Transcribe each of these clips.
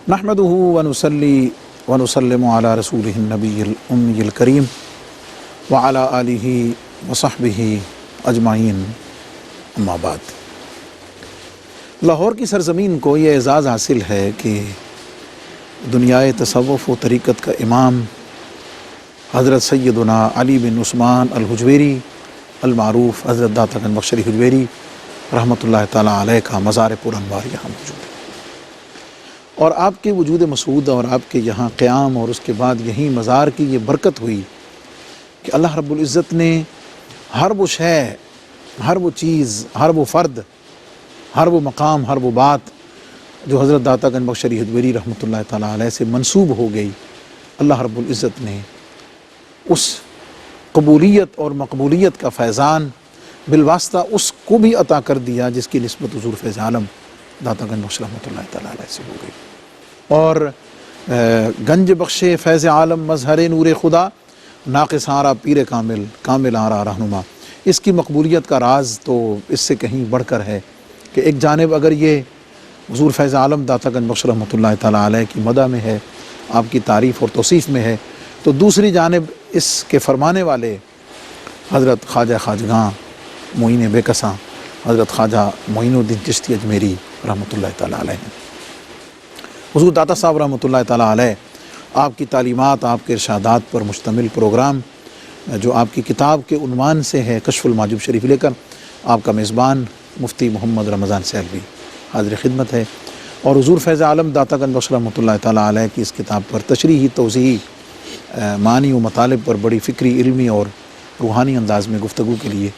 نحمدہ ونصلی ونسلم علی رسولہ النبی الامی الکریم وعلی آلہ وصحبہ اجمعین، اما بعد۔ لاہور کی سرزمین کو یہ اعزاز حاصل ہے کہ دنیائے تصوف و طریقت کا امام حضرت سیدنا علی بن عثمان الحجویری المعروف حضرت داتا گنج بخش علی حجویری رحمۃ اللہ تعالیٰ علیہ کا مزار پر انوار یہاں موجود ہے، اور آپ کے وجود مسعود اور آپ کے یہاں قیام اور اس کے بعد یہیں مزار کی یہ برکت ہوئی کہ اللہ رب العزت نے ہر وہ شے، ہر وہ چیز، ہر وہ فرد، ہر وہ مقام، ہر وہ بات جو حضرت داتا گنج بخش علی حجویری رحمۃ اللہ تعالیٰ علیہ سے منسوب ہو گئی، اللہ رب العزت نے اس قبولیت اور مقبولیت کا فیضان بالواسطہ اس کو بھی عطا کر دیا جس کی نسبت حضور فیض عالم داتا گنج بخش رحمۃ اللہ تعالیٰ علیہ سے ہو گئی۔ اور گنج بخش فیض عالم مظہر نور خدا، ناقص آرا پیر کامل، کامل آرا رہنما، اس کی مقبولیت کا راز تو اس سے کہیں بڑھ کر ہے کہ ایک جانب اگر یہ حضور فیض عالم داتا گنج بخش رحمۃ اللہ تعالیٰ علیہ کی مدح میں ہے، آپ کی تعریف اور توصیف میں ہے، تو دوسری جانب اس کے فرمانے والے حضرت خواجہ خواجگاں معین بے کساں حضرت خواجہ معین الدین چشتی اجمیری رحمۃ اللہ تعالیٰ علیہ ہیں۔ حضور داتا صاحب رحمۃ اللہ تعالیٰ علیہ آپ کی تعلیمات، آپ کے ارشادات پر مشتمل پروگرام جو آپ کی کتاب کے عنوان سے ہے کشف المحجوب شریف لے کر آپ کا میزبان مفتی محمد رمضان سیلوی حاضر خدمت ہے، اور حضور فیض عالم داتا گنج بخش رحمۃ اللہ تعالیٰ علیہ کی اس کتاب پر تشریحی، توضیحی، معنی و مطالب پر بڑی فکری، علمی اور روحانی انداز میں گفتگو کے لیے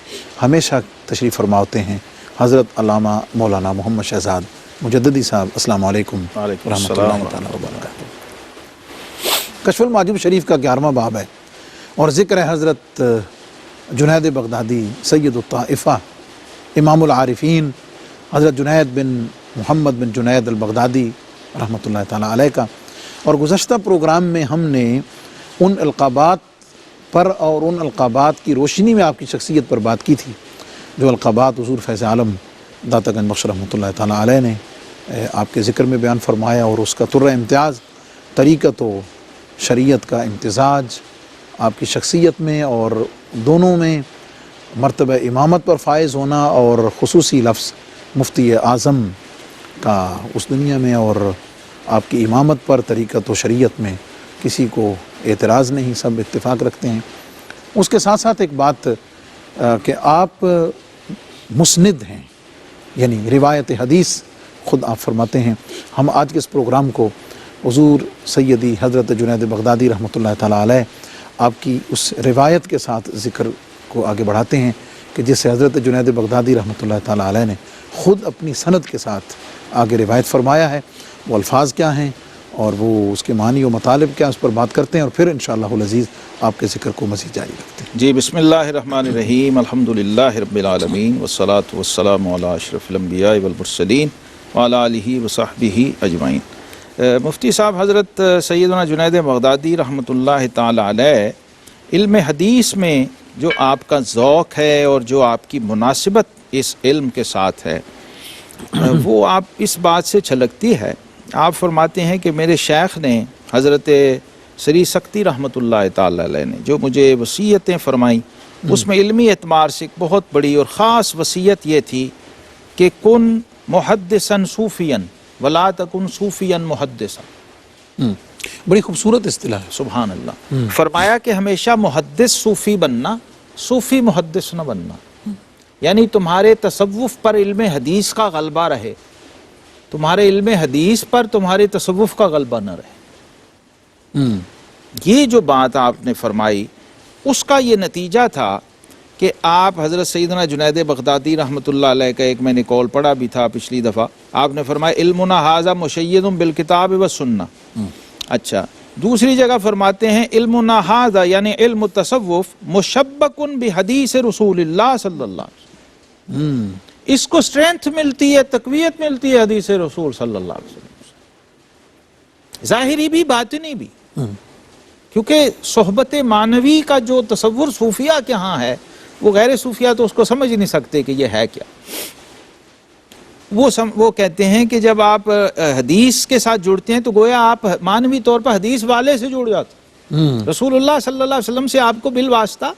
ہمیشہ تشریف فرما ہوتے ہیں حضرت علامہ مولانا محمد شہزاد مجددی صاحب۔ السلام علیکم ورحمۃ اللہ تعالیٰ وبرکاتہ۔ کشف المحجوب شریف کا 11واں باب ہے اور ذکر ہے حضرت جنید بغدادی سید الطائفہ امام العارفین حضرت جنید بن محمد بن جنید البغدادی رحمۃ اللہ تعالیٰ علیہ کا، اور گزشتہ پروگرام میں ہم نے ان القابات پر اور ان القابات کی روشنی میں آپ کی شخصیت پر بات کی تھی جو القابات حضور فیض عالم داتا گنج بخش رحمۃ اللہ تعالیٰ علیہ نے آپ کے ذکر میں بیان فرمایا، اور اس کا طر امتیاز طریقت و شریعت کا امتزاج آپ کی شخصیت میں اور دونوں میں مرتبہ امامت پر فائز ہونا، اور خصوصی لفظ مفتی اعظم کا اس دنیا میں اور آپ کی امامت پر طریقت و شریعت میں کسی کو اعتراض نہیں، سب اتفاق رکھتے ہیں۔ اس کے ساتھ ساتھ ایک بات کہ آپ مسند ہیں، یعنی روایت حدیث خود آپ فرماتے ہیں۔ ہم آج کے اس پروگرام کو حضور سیدی حضرت جنید بغدادی رحمۃ اللہ تعالیٰ علیہ آپ کی اس روایت کے ساتھ ذکر کو آگے بڑھاتے ہیں کہ جس سے حضرت جنید بغدادی رحمۃ اللہ تعالیٰ علیہ نے خود اپنی سند کے ساتھ آگے روایت فرمایا ہے، وہ الفاظ کیا ہیں اور وہ اس کے معنی و مطالب کیا، اس پر بات کرتے ہیں، اور پھر انشاءاللہ العزیز آپ کے ذکر کو مزید جاری رکھتے ہیں۔ جی، بسم اللہ الرحمن الرحیم، الحمدللہ رب العالمین والصلاة والسلام علی اشرف الانبیاء والمرسلین وعلی آلہ وصحبہ اجمعین۔ مفتی صاحب، حضرت سیدنا جنید بغدادی رحمۃ اللہ تعالی علیہ علم حدیث میں جو آپ کا ذوق ہے اور جو آپ کی مناسبت اس علم کے ساتھ ہے وہ آپ اس بات سے چھلکتی ہے۔ آپ فرماتے ہیں کہ میرے شیخ نے حضرت سری سکتی رحمۃ اللہ تعالی علیہ نے جو مجھے وصیتیں فرمائیں، اس میں علمی اعتبار سے ایک بہت بڑی اور خاص وصیت یہ تھی کہ کن محدثاً صوفیاً ولا تکن صوفیاً محدثاً۔ بڑی خوبصورت اصطلاح ہے، سبحان اللہ۔ فرمایا کہ ہمیشہ محدث صوفی بننا، صوفی محدث نہ بننا، یعنی تمہارے تصوف پر علم حدیث کا غلبہ رہے، تمہارے علم حدیث پر تمہارے تصوف کا غلبہ نہ رہے۔ یہ جو بات آپ نے فرمائی اس کا یہ نتیجہ تھا کہ آپ حضرت سیدنا جنید بغدادی رحمۃ اللہ علیہ کا ایک میں نے قول پڑھا بھی تھا پچھلی دفعہ، آپ نے فرمایا علمنا ھذا مشید بالکتاب والسنہ۔ اچھا، دوسری جگہ فرماتے ہیں علمنا ھذا یعنی علم التصوف مشبک بحدیث رسول اللہ صلی اللہ علیہ وسلم، اس کو اسٹرینتھ ملتی ہے، تقویت ملتی ہے حدیث رسول صلی اللہ علیہ وسلم، ظاہری بھی باطنی بھی، کیونکہ صحبت معنوی کا جو تصور صوفیہ کے ہاں ہے وہ غیر صوفیہ تو اس کو سمجھ نہیں سکتے کہ یہ ہے کیا۔ وہ کہتے ہیں کہ جب آپ حدیث کے ساتھ جڑتے ہیں تو گویا آپ معنوی طور پر حدیث والے سے جڑ جاتے ہیں. رسول اللہ صلی اللہ علیہ وسلم سے آپ کو بالواسطہ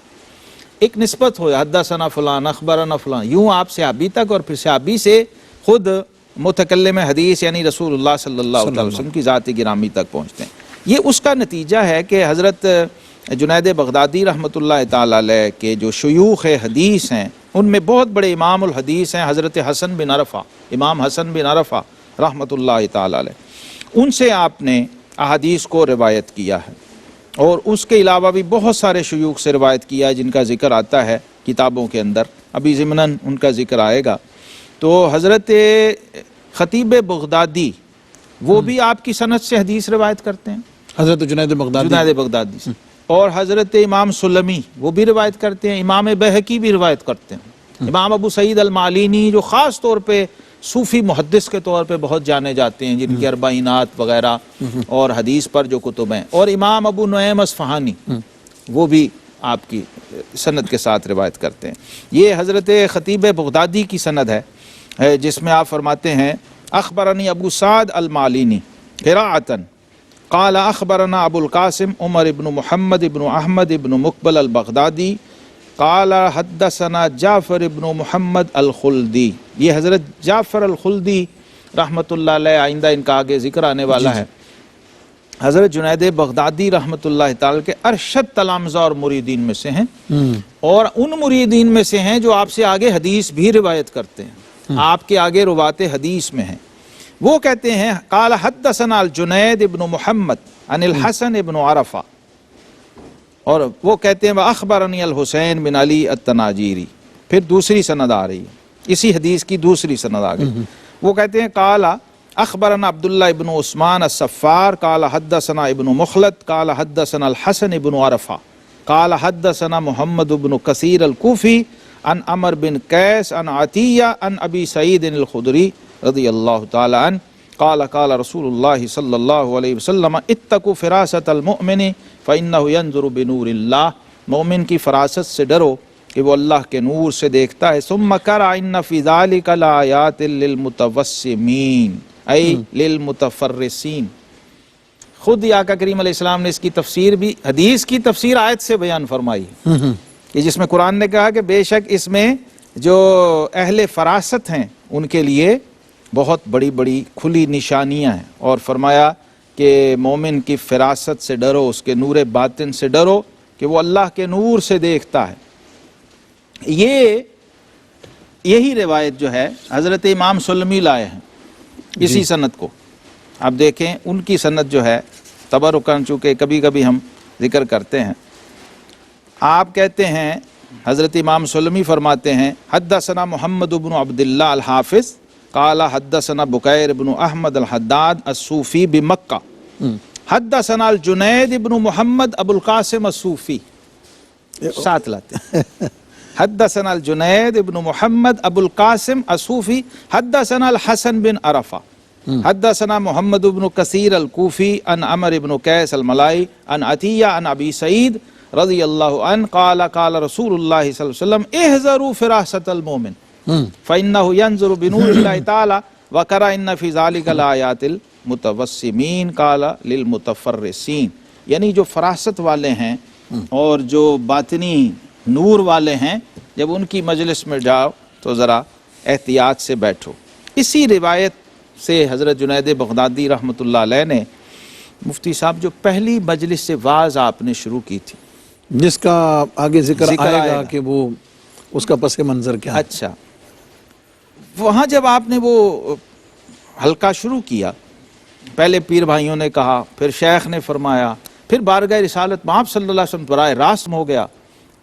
ایک نسبت ہو، حدثنا فلان اخبرنا فلان، یوں آپ صحابی تک اور پھر صحابی سے خود متکلم حدیث یعنی رسول اللہ صلی اللہ علیہ وسلم کی ذات گرامی تک پہنچتے ہیں. یہ اس کا نتیجہ ہے کہ حضرت جنید بغدادی رحمۃ اللہ تعالی علیہ کے جو شیوخ حدیث ہیں ان میں بہت بڑے امام الحدیث ہیں حضرت حسن بن عرفہ، امام حسن بن عرفہ رحمۃ اللہ تعالی علیہ. ان سے آپ نے احادیث کو روایت کیا ہے، اور اس کے علاوہ بھی بہت سارے شیوخ سے روایت کیا ہے جن کا ذکر آتا ہے کتابوں کے اندر، ابھی ضمناً ان کا ذکر آئے گا. تو حضرت خطیب بغدادی وہ بھی آپ کی سند سے حدیث روایت کرتے ہیں، حضرت جنید بغدادی سے. اور حضرت امام سلمی وہ بھی روایت کرتے ہیں، امام بہقی بھی روایت کرتے ہیں، امام ابو سعید المالینی جو خاص طور پہ صوفی محدث کے طور پہ بہت جانے جاتے ہیں، جن کی اربعینات وغیرہ اور حدیث پر جو کتب ہیں، اور امام ابو نعیم اصفہانی وہ بھی آپ کی سند کے ساتھ روایت کرتے ہیں. یہ حضرت خطیب بغدادی کی سند ہے جس میں آپ فرماتے ہیں اخبرنی ابو سعد المالینی قراءۃ قال اخبرنا ابو القاسم عمر ابن محمد ابن احمد ابن مقبل البغدادی قال حدثنا جعفر ابن محمد الخلدی. یہ حضرت جعفر الخلدی رحمۃ اللہ علیہ، آئندہ ان کا آگے ذکر آنے والا ہے، حضرت جنید بغدادی رحمۃ اللہ تعالی کے ارشد تلامذہ اور مریدین میں سے ہیں، اور ان مریدین میں سے ہیں جو آپ سے آگے حدیث بھی روایت کرتے ہیں، آپ کے آگے روات حدیث میں ہیں. وہ کہتے ہیں قال حدثنا الجنید ابن محمد عن الحسن ابن عرفہ، اور وہ کہتے ہیں اخبرنی الحسین بن علی التناجیری. پھر دوسری سند آ رہی ہے، اسی حدیث کی دوسری سند آ گئی. وہ کہتے ہیں قال اخبرنا عبداللہ ابن عثمان الصفار قال حدثنا ابن مخلد قال حدثنا الحسن ابن عرفہ قال حدثنا محمد بن کثیر الکوفی عن عمر بن قیس عن عطیہ عن ابی سعید الخدری رضی اللہ تعالی عنہ قال قال رسول اللہ صلی اللہ علیہ وسلم اتقوا فراست المؤمن فإنہ ینظر بنور اللہ. مومن کی فراست سے ڈرو کہ وہ اللہ کے نور سے دیکھتا ہے. ثم قرأ ان فی ذلک لآیات للمتوسمین ای للمتفرسین. خود ہی آقا کریم علیہ السلام نے اس کی تفسیر بھی، حدیث کی تفسیر آیت سے بیان فرمائی ہے کہ جس میں قرآن نے کہا کہ بے شک اس میں جو اہل فراست ہیں ان کے لیے بہت بڑی بڑی کھلی نشانیاں ہیں، اور فرمایا کہ مومن کی فراست سے ڈرو، اس کے نور باطن سے ڈرو کہ وہ اللہ کے نور سے دیکھتا ہے. یہی روایت جو ہے حضرت امام سلمی لائے ہیں اسی سند کو. آپ دیکھیں ان کی سند جو ہے تبرکاً، چونکہ کبھی کبھی ہم ذکر کرتے ہیں، آپ کہتے ہیں حضرت امام سلمی فرماتے ہیں حدثنا محمد بن عبداللہ الحافظ قال حدثنا بکیر بن احمد الحداد الصوفی بمکہ حدثنا الجنید ابن محمد ابو القاسم الصوفی. ساتھ لاتے ہیں حدثنا الجنید ابن محمد ابو القاسم الصوفی حدثنا الحسن بن عرفہ حدثنا محمد بن کثیر الکوفی عن عمر بن قیس الملائی عن عطیہ عن ابی سعید رضی اللہ عنہ قال قال رسول اللہ صلی اللہ علیہ وسلم احذروا فراست المؤمن فإنه ينظر بنور اللہ تعالی وقرأ ان فی ذلک لآیات المتوسمین قال للمتفرسین. یعنی جو فراست والے ہیں اور جو باطنی نور والے ہیں، جب ان کی مجلس میں جاؤ تو ذرا احتیاط سے بیٹھو. اسی روایت سے حضرت جنید بغدادی رحمۃ اللہ علیہ نے مفتی صاحب جو پہلی مجلس سے واعظ آپ نے شروع کی تھی، جس کا آگے ذکر آئے گا کہ وہ اس کا پس منظر کیا ہے. اچھا، وہاں جب آپ نے وہ حلقہ شروع کیا، پہلے پیر بھائیوں نے کہا، پھر شیخ نے فرمایا، پھر بارگاہ رسالت آپ صلی اللہ علیہ وسلم براہ راست ہو گیا،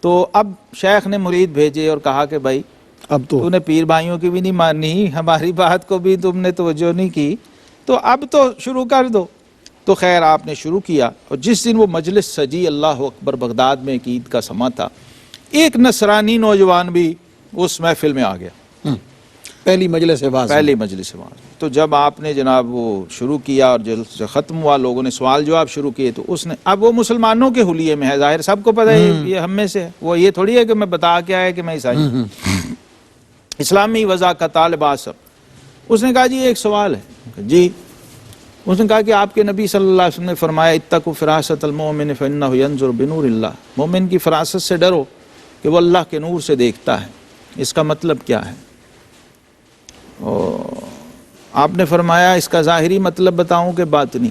تو اب شیخ نے مرید بھیجے اور کہا کہ بھائی اب تو نے پیر بھائیوں کی بھی نہیں مانی، ہماری بات کو بھی تم نے توجہ نہیں کی، تو اب تو شروع کر دو. تو خیر آپ نے شروع کیا، اور جس دن وہ مجلس سجی، اللہ اکبر، بغداد میں ایک عید کا سما تھا، ایک نصرانی نوجوان بھی اس محفل میں آ گیا. پہلی مجلس واعظ. تو جب آپ نے جناب وہ شروع کیا اور جب ختم ہوا، لوگوں نے سوال جواب شروع کیے، تو اس نے، اب وہ مسلمانوں کے حلیے میں ہے، ظاہر سب کو پتہ ہے یہ ہم میں سے ہے، وہ یہ تھوڑی ہے کہ میں بتا کے آیا کہ میں عیسائی ہوں. اسلامی وضع کا طالب آصف اس نے کہا جی ایک سوال ہے. جی. اس نے کہا کہ آپ کے نبی صلی اللہ علیہ وسلم نے فرمایا اتقوا فراست المؤمن فانه ينظر بنور اللہ. مومن کی فراست سے ڈرو کہ وہ اللہ کے نور سے دیکھتا ہے. اس کا مطلب کیا ہے؟ آپ نے فرمایا اس کا ظاہری مطلب بتاؤں کہ باطنی؟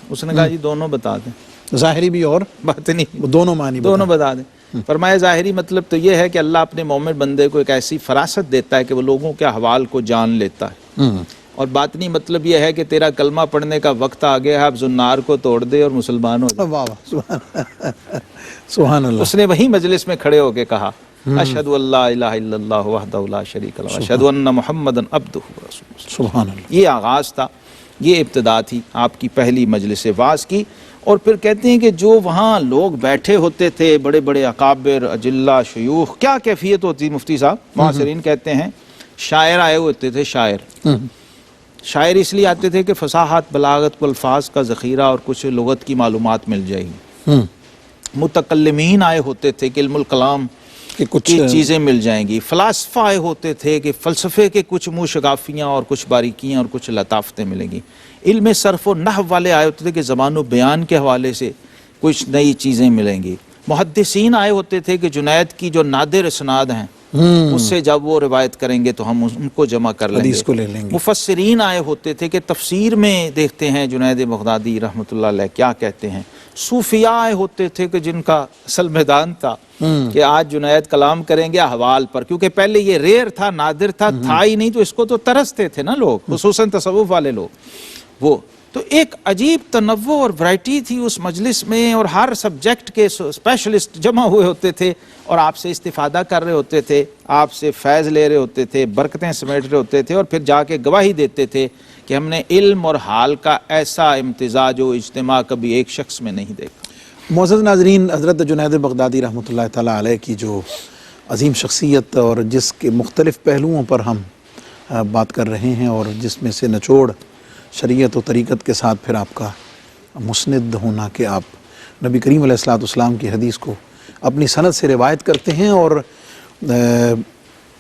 اس نے کہا جی دونوں بتا دیں. ظاہری بھی اور باطنی دونوں معنی دونوں بتا دیں. فرمایا ظاہری مطلب تو یہ ہے کہ اللہ اپنے مومن بندے کو ایک ایسی فراست دیتا ہے کہ وہ لوگوں کے احوال کو جان لیتا ہے. اور باطنی مطلب یہ ہے کہ تیرا کلمہ پڑھنے کا وقت آ گیا ہے، اب زنار کو توڑ دے اور مسلمان ہو جائے. واہ واہ سبحان اللہ. اس نے وہی مجلس میں کھڑے ہو کے کہا اشہد ان لا الہ الا اللہ وحدہ لا شریک لہ اشہد ان محمدا عبدہ ورسولہ. سبحان اللہ. یہ آغاز تھا، یہ ابتدا تھی آپ کی پہلی مجلس واعظ کی. اور پھر کہتے ہیں کہ جو وہاں لوگ بیٹھے ہوتے تھے، بڑے بڑے اکابر اجلہ شیوخ، کیا کیفیت ہوتی مفتی صاحب؟ معاصرین کہتے ہیں شاعر آئے ہوتے تھے. شاعر اس لیے آتے تھے کہ فصاحت بلاغت کو الفاظ کا ذخیرہ اور کچھ لغت کی معلومات مل جائے گی. متکلمین آئے ہوتے تھے کہ علم الکلام کی چیزیں مل جائیں گی. فلاسفہ آئے ہوتے تھے کہ فلسفے کے کچھ منہ شگافیاں اور کچھ باریکیاں اور کچھ لطافتیں ملیں گی. علم صرف و نحو والے آئے ہوتے تھے کہ زبان و بیان کے حوالے سے کچھ نئی چیزیں ملیں گی. محدثین آئے ہوتے تھے کہ جنید کی جو نادر اسناد ہیں اس سے جب وہ روایت کریں گے تو ہم ان کو جمع کر لیں حدیث کو لے گے. لیں گے. مفسرین آئے ہوتے تھے کہ تفسیر میں دیکھتے ہیں جنید بغدادی رحمۃ اللہ علیہ کیا کہتے ہیں. صوفیاء آئے ہوتے تھے کہ جن کا اصل میدان تھا کہ آج جنید کلام کریں گے احوال پر، کیونکہ پہلے یہ ریئر تھا، نادر تھا ہی نہیں، تو اس کو تو ترستے تھے نا لوگ، خصوصاً تصوف والے لوگ. وہ تو ایک عجیب تنوع اور ورائٹی تھی اس مجلس میں، اور ہر سبجیکٹ کے اسپیشلسٹ جمع ہوئے ہوتے تھے اور آپ سے استفادہ کر رہے ہوتے تھے، آپ سے فیض لے رہے ہوتے تھے، برکتیں سمیٹ رہے ہوتے تھے، اور پھر جا کے گواہی دیتے تھے کہ ہم نے علم اور حال کا ایسا امتزاج و اجتماع کبھی ایک شخص میں نہیں دیکھا. معزز ناظرین، حضرت جنید بغدادی رحمۃ اللہ تعالیٰ علیہ کی جو عظیم شخصیت اور جس کے مختلف پہلوؤں پر ہم بات کر رہے ہیں، اور جس میں سے نچوڑ شریعت و طریقت کے ساتھ پھر آپ کا مسند ہونا کہ آپ نبی کریم علیہ الصلوۃ والسلام کی حدیث کو اپنی سند سے روایت کرتے ہیں. اور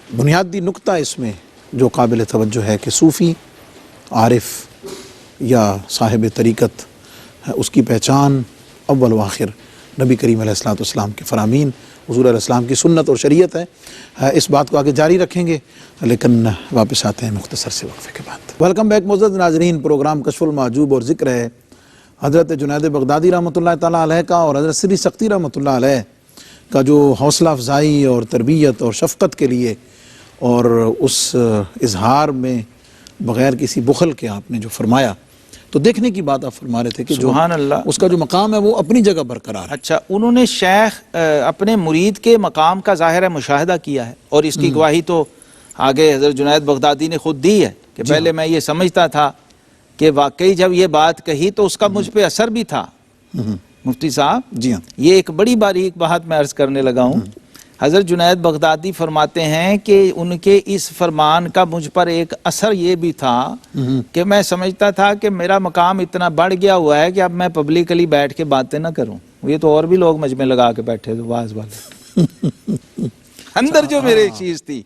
بنیادی نقطہ اس میں جو قابل توجہ ہے کہ صوفی، عارف یا صاحب طریقت، اس کی پہچان اول و آخر نبی کریم علیہ الصلوۃ والسلام کے فرامین، حضور علیہ السلام کی سنت اور شریعت ہے. اس بات کو آگے جاری رکھیں گے، لیکن واپس آتے ہیں مختصر سے وقفے کے بعد. ویلکم بیک معزز ناظرین. پروگرام کشف المحجوب اور ذکر ہے حضرت جنید بغدادی رحمۃ اللہ تعالیٰ علیہ کا، اور حضرت سری سختی رحمۃ اللہ علیہ کا جو حوصلہ افزائی اور تربیت اور شفقت کے لیے اور اس اظہار میں بغیر کسی بخل کے آپ نے جو فرمایا، تو دیکھنے کی بات آپ فرما رہے تھے کہ جو سبحان اللہ، اس کا جو مقام ہے وہ اپنی جگہ برقرار ہے. اچھا، انہوں نے شیخ اپنے مرید کے مقام کا ظاہر ہے مشاہدہ کیا ہے، اور اس کی گواہی تو آگے حضرت جنید بغدادی نے خود دی ہے کہ پہلے میں یہ سمجھتا تھا کہ واقعی جب یہ بات کہی تو اس کا مجھ پہ اثر بھی تھا. مفتی صاحب جی ہاں، یہ ایک بڑی باریک بات میں عرض کرنے لگا ہوں. حضرت جنید بغدادی فرماتے ہیں کہ ان کے اس فرمان کا مجھ پر ایک اثر یہ بھی تھا کہ میں سمجھتا تھا کہ میرا مقام اتنا بڑھ گیا ہوا ہے کہ اب میں پبلکلی بیٹھ کے باتیں نہ کروں. یہ تو اور بھی لوگ مجھ میں لگا کے بیٹھے تھے واز والے. اندر جو میرے ایک چیز تھی،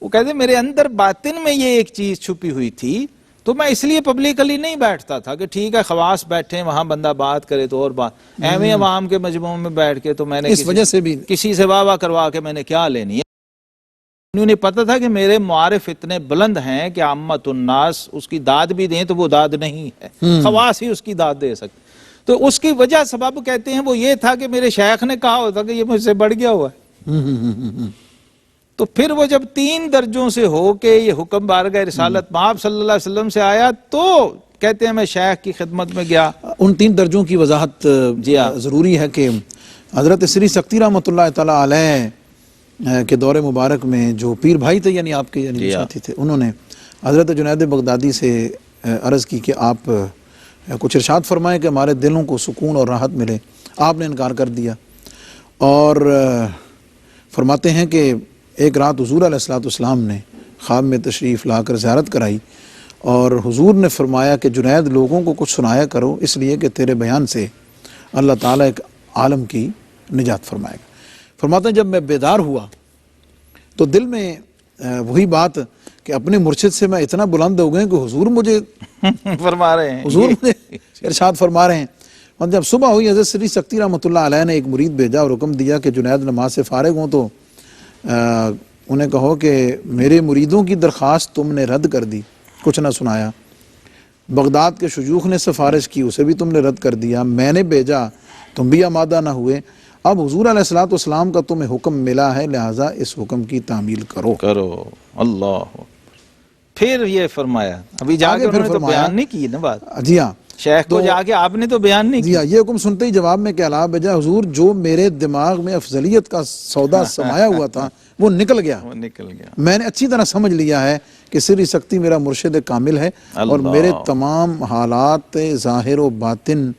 وہ کہتے میرے اندر باطن میں یہ ایک چیز چھپی ہوئی تھی، تو میں اس لیے پبلکلی نہیں بیٹھتا تھا کہ ٹھیک ہے خواص بیٹھے وہاں بندہ بات کرے تو اور بات، ایویں عوام کے مجموعوں میں بیٹھ کے تو میں نے اس وجہ سے بھی کسی سے واہ واہ کروا کے میں نے کیا لینی ہے. انہیں پتہ تھا کہ میرے معارف اتنے بلند ہیں کہ عامت الناس اس کی داد بھی دیں تو وہ داد نہیں ہے، خواص ہی اس کی داد دے سکتے. تو اس کی وجہ سبب کہتے ہیں وہ یہ تھا کہ میرے شیخ نے کہا ہوتا کہ یہ مجھ سے بڑھ گیا ہوا ہے. تو پھر وہ جب 3 درجوں سے ہو کے یہ حکم بارگاہ رسالت آپ صلی اللہ علیہ وسلم سے آیا تو کہتے ہیں میں شیخ کی خدمت میں گیا. ان 3 درجوں کی وضاحت ضروری ہے کہ حضرت سری سختی رحمۃ اللہ تعالیٰ علیہ کے دور مبارک میں جو پیر بھائی تھے، یعنی آپ کے یعنی ساتھی تھے، انہوں نے حضرت جنید بغدادی سے عرض کی کہ آپ کچھ ارشاد فرمائیں کہ ہمارے دلوں کو سکون اور راحت ملے. آپ نے انکار کر دیا اور فرماتے ہیں کہ ایک رات حضور علیہ الصلوۃ والسلام نے خواب میں تشریف لا کر زیارت کرائی، اور حضور نے فرمایا کہ جنید لوگوں کو کچھ سنایا کرو، اس لیے کہ تیرے بیان سے اللہ تعالیٰ ایک عالم کی نجات فرمائے گا. فرماتے ہیں جب میں بیدار ہوا تو دل میں وہی بات کہ کہ اپنے مرشد سے میں اتنا بلند ہو گئے کہ حضور مجھے فرما رہے ہیں، حضور مجھے ارشاد فرما رہے ہیں۔ اور جب صبح ہوئی حضرت سری سکتی رحمۃ اللہ علیہ نے ایک مرید بھیجا اور حکم دیا کہ جنید نماز سے فارغ ہوں تو انہیں کہو کہ میرے مریدوں کی درخواست تم نے رد کر دی، کچھ نہ سنایا۔ بغداد کے شیوخ نے سفارش کی، اسے بھی تم نے رد کر دیا۔ میں نے بھیجا، تم بھی آمادہ نہ ہوئے۔ اب حضور علیہ الصلوۃ والسلام کا تمہیں حکم ملا ہے، لہٰذا اس حکم کی تعمیل کرو۔ اللہ پھر یہ فرمایا، ابھی جا کے انہوں نے تو بیان نہیں کی نا بات، جی ہاں، شیخ کو جا کے آپ نے تو بیان نہیں جی ہاں، یہ حکم سنتے ہی جواب میں کہلا بھیجا، حضور جو میرے دماغ میں افضلیت کا سودا سمایا ہوا تھا وہ نکل گیا، وہ نکل گیا۔ میں نے اچھی طرح سمجھ لیا ہے کہ سری سکتی میرا مرشد کامل ہے اور میرے تمام حالات ظاہر و باطن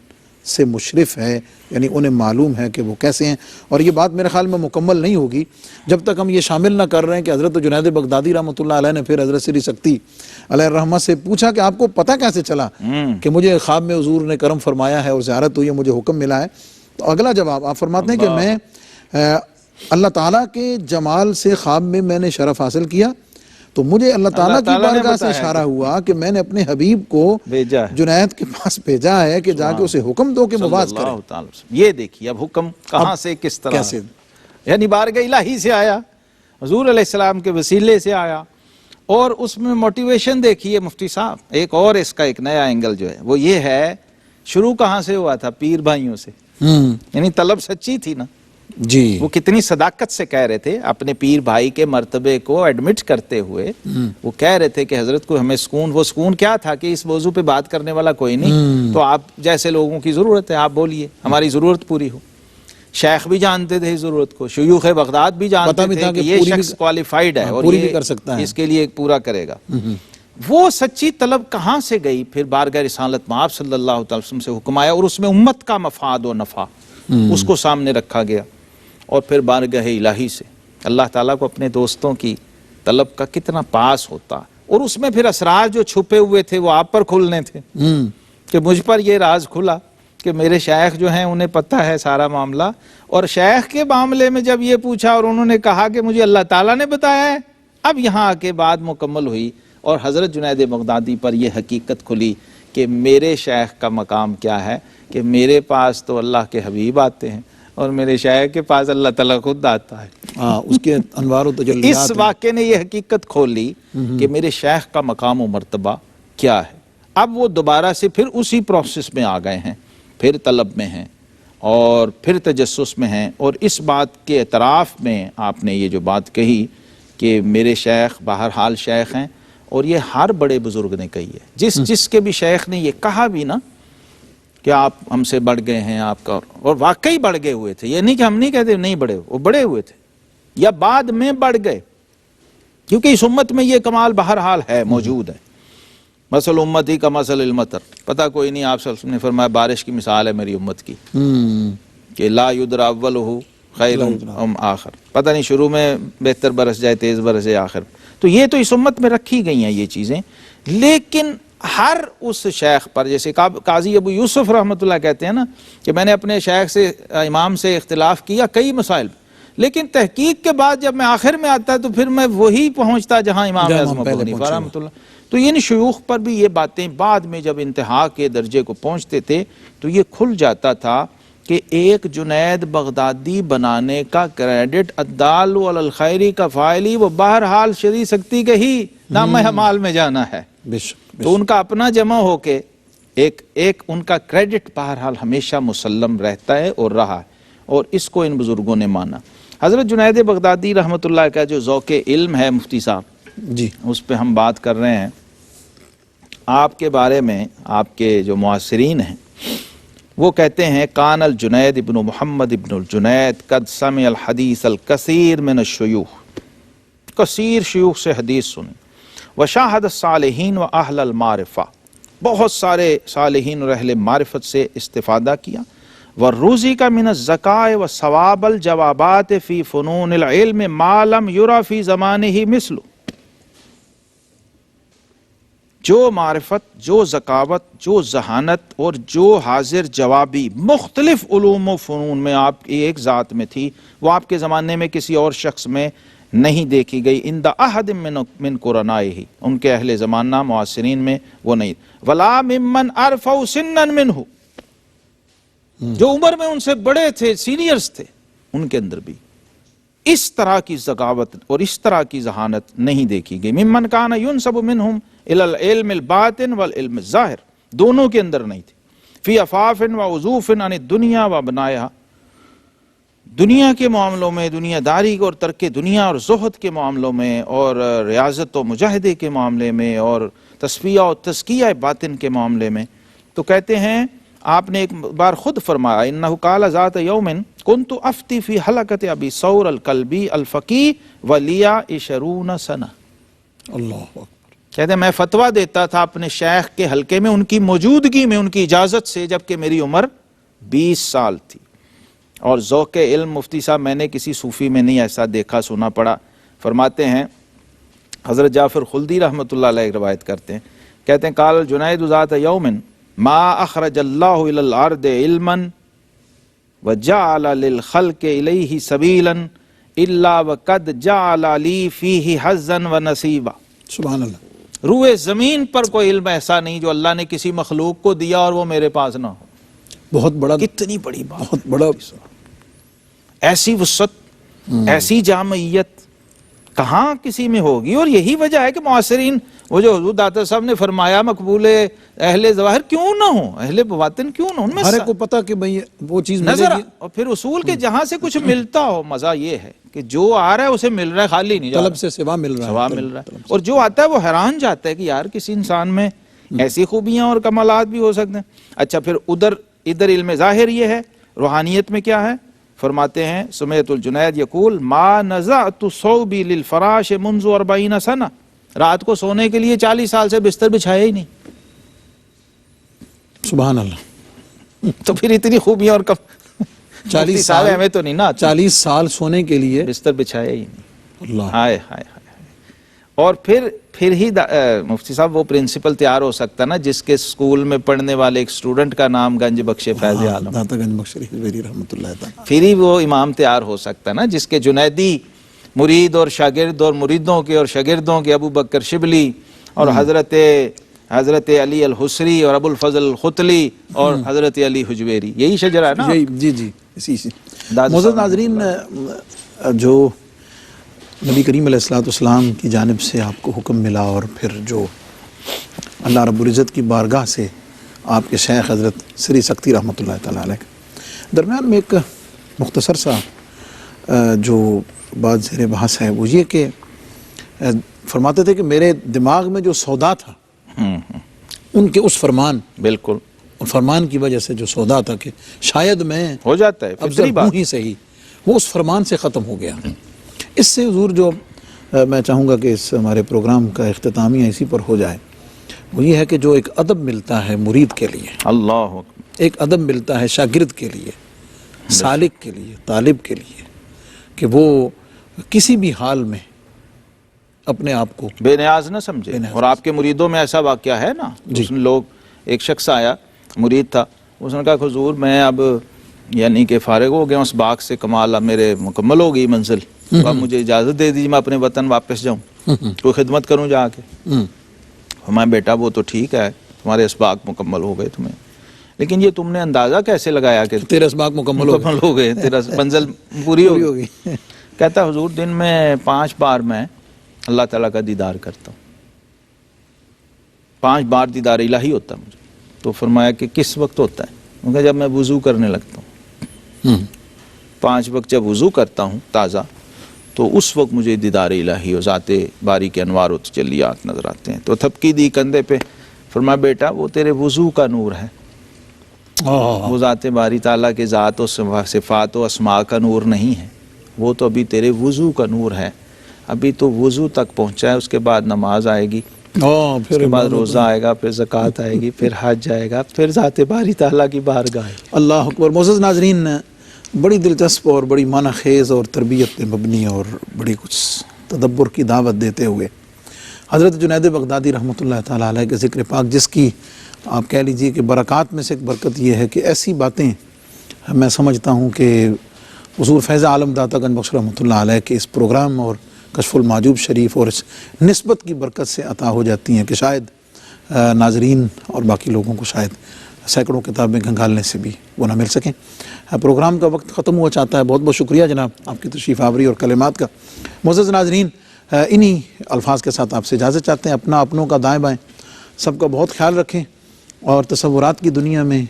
سے مشرف ہے، یعنی انہیں معلوم ہے کہ وہ کیسے ہیں۔ اور یہ بات میرے خیال میں مکمل نہیں ہوگی جب تک ہم یہ شامل نہ کر رہے ہیں کہ حضرت جنید بغدادی رحمۃ اللہ علیہ نے پھر حضرت سری سکتی علیہ الرحمہ سے پوچھا کہ آپ کو پتہ کیسے چلا کہ مجھے خواب میں حضور نے کرم فرمایا ہے اور زیارت ہوئی ہے، مجھے حکم ملا ہے؟ تو اگلا جواب آپ فرماتے ہیں کہ میں اللہ تعالیٰ کے جمال سے خواب میں نے شرف حاصل کیا، تو مجھے اللہ تعالیٰ کی بارگاہ سے اشارہ ہوا کہ میں نے اپنے حبیب کو جنید کے پاس بھیجا ہے کہ جا کے اسے حکم دو کہ مواز کرے۔ یہ دیکھیے اب حکم کہاں سے کس طرح سے، یعنی بارگاہ الہی سے آیا، حضور علیہ السلام کے وسیلے سے آیا، اور اس میں موٹیویشن دیکھیے مفتی صاحب۔ ایک اور اس کا ایک نیا اینگل جو ہے وہ یہ ہے، شروع کہاں سے ہوا تھا؟ پیر بھائیوں سے، یعنی طلب سچی تھی نا جی، وہ کتنی صداقت سے کہہ رہے تھے، اپنے پیر بھائی کے مرتبے کو ایڈمٹ کرتے ہوئے وہ کہہ رہے تھے کہ حضرت کو ہمیں سکون، وہ سکون کیا تھا کہ اس موضوع پہ بات کرنے والا کوئی نہیں، تو آپ جیسے لوگوں کی ضرورت ہے، آپ بولیے ہماری ضرورت پوری ہو۔ شیخ بھی جانتے تھے ضرورت کو، شیوخ بغداد بھی جانتے تھے کہ یہ شخص کوالیفائیڈ ہے اور یہ اس کے لیے پورا کرے گا۔ وہ سچی طلب کہاں سے گئی؟ پھر بارگاہ رسالت میں آپ صلی اللہ علیہ وسلم سے حکم آیا اور اس میں امت کا مفاد و نفع اس کو سامنے رکھا گیا، اور پھر بارگاہ الہی سے اللہ تعالیٰ کو اپنے دوستوں کی طلب کا کتنا پاس ہوتا، اور اس میں پھر اسرار جو چھپے ہوئے تھے وہ آپ پر کھلنے تھے کہ مجھ پر یہ راز کھلا کہ میرے شیخ جو ہیں انہیں پتہ ہے سارا معاملہ، اور شیخ کے معاملے میں جب یہ پوچھا اور انہوں نے کہا کہ مجھے اللہ تعالیٰ نے بتایا ہے، اب یہاں آ کے بات مکمل ہوئی اور حضرت جنید بغدادی پر یہ حقیقت کھلی کہ میرے شیخ کا مقام کیا ہے، کہ میرے پاس تو اللہ کے حبیب آتے ہیں اور میرے شیخ کے پاس اللہ تعالیٰ خود آتا ہے۔ اس کے انوار و تجلیات اس واقعے نے یہ حقیقت کھولی کہ میرے شیخ کا مقام و مرتبہ کیا ہے۔ اب وہ دوبارہ سے پھر اسی پروسیس میں آ گئے ہیں، پھر طلب میں ہیں اور پھر تجسس میں ہیں، اور اس بات کے اعتراف میں آپ نے یہ جو بات کہی کہ میرے شیخ بہرحال شیخ ہیں، اور یہ ہر بڑے بزرگ نے کہی ہے، جس کے بھی شیخ نے یہ کہا بھی نا کہ آپ ہم سے بڑھ گئے ہیں آپ کا، اور واقعی بڑھ گئے ہوئے تھے، یہ نہیں کہ ہم نہیں کہتے نہیں بڑھے، وہ بڑے ہوئے تھے یا بعد میں بڑھ گئے، کیونکہ اس امت میں یہ کمال بہرحال ہے، موجود ہے۔ مثل امتی کا مثل المطر، پتہ کوئی نہیں، آپ صلی اللہ علیہ وسلم نے فرمایا بارش کی مثال ہے میری امت کی، کہ لا یدری اولہ خیر ام آخر، پتہ نہیں شروع میں بہتر برس جائے، تیز برس جائے آخر، تو یہ تو اس امت میں رکھی گئی ہیں یہ چیزیں، لیکن ہر اس شیخ پر، جیسے قاضی ابو یوسف رحمۃ اللہ کہتے ہیں نا کہ میں نے اپنے شیخ سے امام سے اختلاف کیا کئی مسائل، لیکن تحقیق کے بعد جب میں آخر میں آتا تو پھر میں وہی پہنچتا جہاں امام اعظم ابو حنیفہ رحمۃ اللہ، تو یہ شیوخ پر بھی یہ باتیں بعد میں جب انتہا کے درجے کو پہنچتے تھے تو یہ کھل جاتا تھا کہ ایک جنید بغدادی بنانے کا کریڈٹ الدال علی الخیری کا فاعلی، وہ بہرحال شری سکتی کے ہی نام حمال میں جانا ہے، تو ان کا اپنا جمع ہو کے ایک ان کا کریڈٹ بہرحال ہمیشہ مسلم رہتا ہے اور رہا ہے، اور اس کو ان بزرگوں نے مانا۔ حضرت جنید بغدادی رحمۃ اللہ کا جو ذوق علم ہے مفتی صاحب جی، اس پہ ہم بات کر رہے ہیں، آپ کے بارے میں آپ کے جو معاصرین ہیں وہ کہتے ہیں کان الجنید ابن محمد ابن الجنید قد سمع الحدیث الکثیر من الشیوخ، کثیر شیوخ سے حدیث سنی، وشاہد الصالحین و اہل المعرفہ، بہت سارے صالحین اور اہل معرفت سے استفادہ کیا، والروزی کا من الذکاء و ثواب الجوابات فی فنون العلم ما لم یرا فی زمانہ مثل، جو معرفت، جو ذکاوت، جو ذہانت اور جو حاضر جوابی مختلف علوم و فنون میں آپ کی ایک ذات میں تھی، وہ آپ کے زمانے میں کسی اور شخص میں نہیں دیکھی گئی عند احد من قرنائہ، ان کے اہل زمانہ معاصرین میں وہ نہیں، ولا ممن ارفع سنا منہ، جو عمر میں ان سے بڑے تھے، سینئرز تھے، ان کے اندر بھی اس طرح کی ذکاوت اور اس طرح کی ذہانت نہیں دیکھی گئی۔ ممن کان ینسب منہم الی العلم الباطن والعلم الظاہر، دونوں کے اندر نہیں تھی، فی عفاف و عزوف عن الدنیا و ابنائہا، دنیا کے معاملوں میں، دنیا داری اور ترک دنیا اور زہد کے معاملوں میں، اور ریاضت و مجاہدے کے معاملے میں، اور تصفیہ و تزکیہ باطن کے معاملے میں۔ تو کہتے ہیں آپ نے ایک بار خود فرمایا، انہ قال ذات یوم کنت افتی فی حلقۃ ابی ثور الکلبی الفقی ولیا 20 سنہ، اللہ اکبر۔ کہتے ہیں میں فتویٰ دیتا تھا اپنے شیخ کے حلقے میں ان کی موجودگی میں، ان کی اجازت سے، جبکہ میری عمر 20 سال تھی۔ اور ذوق علم مفتی صاحب میں نے کسی صوفی میں نہیں ایسا دیکھا سنا پڑا۔ فرماتے ہیں حضرت جعفر خلدی رحمۃ اللہ علیہ روایت کرتے ہیں، کہتے ہیں قال الجنید ذات یوم ما اخرج اللہ الی الارض علما وجعل للخلق الیہ سبیلا الا وقد جعل لی فیہ حظا ونصیبا۔ سبحان اللہ۔ روئے زمین پر کوئی علم ایسا نہیں جو اللہ نے کسی مخلوق کو دیا اور وہ میرے پاس نہ ہو۔ بہت بڑا، کتنی بڑی بات، بہت بڑا۔ ایسی وسعت، ایسی جامعیت کہاں کسی میں ہوگی؟ اور یہی وجہ ہے کہ معاصرین، وہ جو حضور داتا صاحب نے فرمایا مقبول اہل ظواہر کیوں نہ ہوں، اہل باطن کیوں نہ ہوں، ان میں ہر ایک کو پتا کہ بھئی وہ چیز ملے نظر، گی، اور پھر اصول کے جہاں سے کچھ ملتا ہو، مزہ یہ ہے کہ جو آ رہا ہے اسے مل رہا ہے، خالی نہیں جا رہا، طلب سے سوا مل رہا ہے، ثواب مل رہا ہے۔ اور جو آتا ہے وہ حیران جاتا ہے کہ یار کسی انسان میں ایسی خوبیاں اور کمالات بھی ہو سکتے ہیں۔ اچھا پھر ادھر علم ظاہر یہ ہے، روحانیت میں کیا ہے؟ فرماتے ہیں سمیت الجنید یقول ما نزعت صوبی للفراش منذ 40 سنہ، رات کو سونے کے لیے 40 سال سے بستر بچھایا ہی نہیں۔ سبحان اللہ۔ تو پھر اتنی خوبیاں اور 40 سال ہمیں تو نہیں نا، 40 سال سونے کے لیے بستر بچھایا ہی نہیں۔ اللہ۔ ہائے ہائے ہائے۔ اور پھر ہی مفتی صاحب وہ پرنسپل تیار ہو سکتا نا جس کے اسکول میں پڑھنے والے ایک اسٹوڈنٹ کا نام گنج بخش فیض عالم، داتا گنج بخش حجویری رحمۃ اللہ تعالیٰ، پھر ہی وہ امام تیار ہو سکتا نا جس کے جنیدی مرید اور شاگرد اور مریدوں کے اور شاگردوں کے ابو بکر شبلی اور حضرت علی الحسری اور ابو الفضل الختلی اور حضرت علی حجویری، یہی شجرہ ہے نا۔ جی اسی سے۔ معزز ناظرین، جو نبی کریم علیہ الصلوۃ والسلام کی جانب سے آپ کو حکم ملا اور پھر جو اللہ رب العزت کی بارگاہ سے آپ کے شیخ حضرت سری سکتی رحمۃ اللہ تعالیٰ علیہ، درمیان میں ایک مختصر سا جو بات زیر بحث ہے وہ یہ کہ فرماتے تھے کہ میرے دماغ میں جو سودا تھا ان کے اس فرمان، بالکل فرمان کی وجہ سے جو سودا تھا کہ شاید میں ہو جاتا ہے افضل ہوں ہی صحیح، وہ اس فرمان سے ختم ہو گیا۔ اس سے حضور جو میں چاہوں گا کہ اس ہمارے پروگرام کا اختتامیہ اسی پر ہو جائے، وہ یہ ہے کہ جو ایک ادب ملتا ہے مرید کے لیے، اللہ ایک ادب ملتا ہے شاگرد کے لیے، سالک کے لیے، طالب کے لیے، کہ وہ کسی بھی حال میں اپنے آپ کو بے نیاز نہ سمجھے۔ اور آپ کے مریدوں میں ایسا واقعہ ہے نا، اس لوگ، ایک شخص آیا مرید تھا، اس نے کہا حضور میں اب یعنی کہ فارغ ہو گیا اس باغ سے، کمال اب میرے مکمل ہو گئی منزل، تو اب مجھے اجازت دے دیجیے میں اپنے وطن واپس جاؤں، کوئی خدمت کروں جا کے۔ ہمارا بیٹا وہ تو ٹھیک ہے، تمہارے اسباق مکمل ہو گئے تمہیں، لیکن یہ تم نے اندازہ کیسے لگایا کہ تیرے اسباق مکمل ہو گئے، تیرا منزل پوری ہو گئی؟ کہتا حضور دن میں 5 بار میں اللہ تعالیٰ کا دیدار کرتا ہوں، 5 بار دیدار الہی ہوتا مجھے۔ تو فرمایا کہ کس وقت ہوتا ہے؟ کیونکہ جب میں وضو کرنے لگتا ہوں، 5 وقت جب وضو کرتا ہوں تازہ، تو اس وقت مجھے دیدار الہی و ذات باری کے انوار و تجلیات نظر آتے ہیں۔ تو تھپکی دی کندھے پہ، فرمایا بیٹا وہ تیرے وضو کا نور ہے، وہ ذات باری تعالیٰ کے ذات و صفات و اسماء کا نور نہیں ہے، وہ تو ابھی تیرے وضو کا نور ہے، ابھی تو وضو تک پہنچا ہے، اس کے بعد نماز آئے گی، اس کے بعد روزہ آئے گا، پھر زکوٰۃ آئے گی، پھر حج آئے گا، پھر ذات باری تعالیٰ کی بارگاہ ہے۔ اللہ اکبر۔ معزز ناظرین، بڑی دلچسپ اور بڑی معنی خیز اور تربیت پہ مبنی اور بڑی کچھ تدبر کی دعوت دیتے ہوئے حضرت جنید بغدادی رحمۃ اللہ تعالیٰ علیہ کے ذکر پاک، جس کی آپ کہہ لیجئے کہ برکات میں سے ایک برکت یہ ہے کہ ایسی باتیں میں سمجھتا ہوں کہ حضور فیض عالم داتا گنج بخش رحمۃ اللہ علیہ کے اس پروگرام اور کشف المحجوب شریف اور اس نسبت کی برکت سے عطا ہو جاتی ہیں کہ شاید ناظرین اور باقی لوگوں کو شاید سینکڑوں کتابیں کھنگالنے سے بھی وہ نہ مل سکیں۔ پروگرام کا وقت ختم ہوا چاہتا ہے۔ بہت بہت شکریہ جناب آپ کی تشریف آوری اور کلمات کا۔ معزز ناظرین، انہی الفاظ کے ساتھ آپ سے اجازت چاہتے ہیں۔ اپنا اپنوں کا دائیں بائیں سب کا بہت خیال رکھیں، اور تصورات کی دنیا میں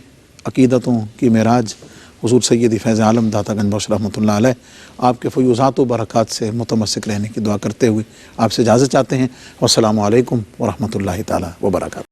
عقیدتوں کی معراج حضور سید فیض عالم داتا گنج بخش رحمۃ اللہ علیہ آپ کے فیوضات و برکات سے متمسک رہنے کی دعا کرتے ہوئے آپ سے اجازت چاہتے ہیں۔ والسلام علیکم ورحمۃ اللہ تعالیٰ وبرکاتہ۔